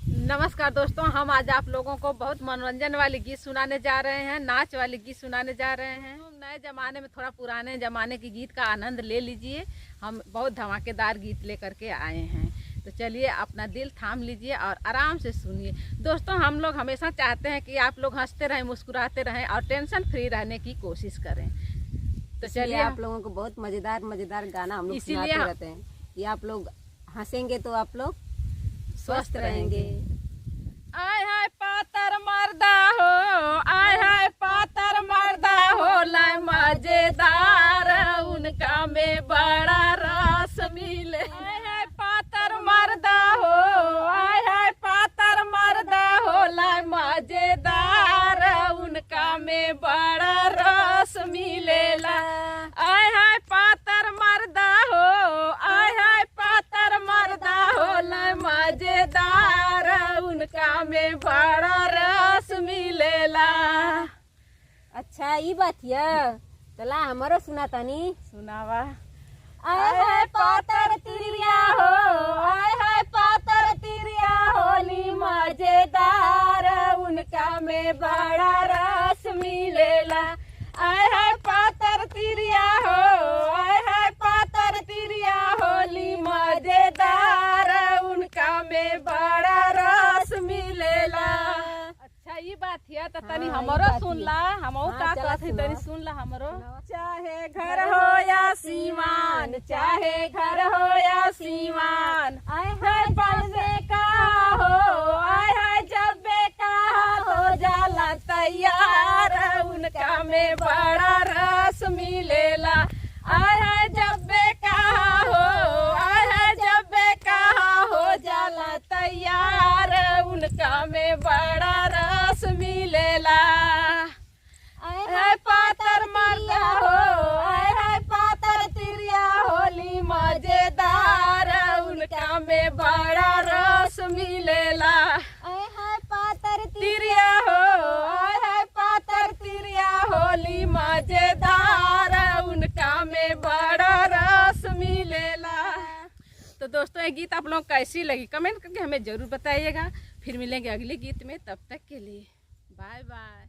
नमस्कार दोस्तों, हम आज आप लोगों को बहुत मनोरंजन वाले गीत सुनाने जा रहे हैं, नाच वाले गीत सुनाने जा रहे हैं। नए ज़माने में थोड़ा पुराने ज़माने के गीत का आनंद ले लीजिए। हम बहुत धमाकेदार गीत लेकर के आए हैं, तो चलिए अपना दिल थाम लीजिए और आराम से सुनिए। दोस्तों, हम लोग हमेशा चाहते हैं कि आप लोग हंसते रहें, मुस्कुराते रहें और टेंशन फ्री रहने की कोशिश करें। तो चलिए आप लोगों को बहुत मजेदार गाना हम लोग सुनाते रहते हैं कि आप लोग हंसेंगे तो आप लोग स्वस्थ रहेंगे। आय हाय पातर मर्दा हो, आय हाय पातर मर्दा हो, लाए मजेदार उनका में बड़ा रस मिले। आय हाय पातर मर्दा हो, आय हाय पातर मर्दा हो, लाए मजेदार उनका में बड़ा रस मिलेला। आय हाय पातर मर्दा हो, आय हाय पातर मर्दा हो, लाए मजेदार उनका में बड़ा रस मिलेला। अच्छा ई बात है, चला हमारो सुना तानी। सुनावा। आय हाय पातर तिरिया हो, आय हाय पातर तिरिया होली मजेदार उनका में बड़ा रस मिलेला। आय हाय पातर तिरिया हो, आय हाय पातर तिरिया होली मजेदार उनका में बड़ा रस मिलेला। अच्छा ये बात है, तो तनी हमरो सुन ला, हमहू का कहत है तनी सुन ला हमरो। चाहे घर हो या सीमान, चाहे घर हो या सीमान, आय हाय बलबे का हो, आय हाय जब बेका हो जाला तैयार उनका में बड़ा रस मिलेला। आय हाय जब बेका हो, आय हाय जब बेका हो जाला तैयार उनका में बड़ा रस मिलेला। आय हाय पातर मर्दा हो, आय हाय पातर तिरिया होली मजेदार उनका में बड़ा रस मिलेला। आय हाय पातर तिरिया हो, आय हाय पातर तिरिया होली मजेदार उनका में बड़ा रस मिलेला। तो दोस्तों, ये गीत आप लोग कैसी लगी कमेंट करके हमें ज़रूर बताइएगा। फिर मिलेंगे अगले गीत में, तब तक के लिए बाय बाय।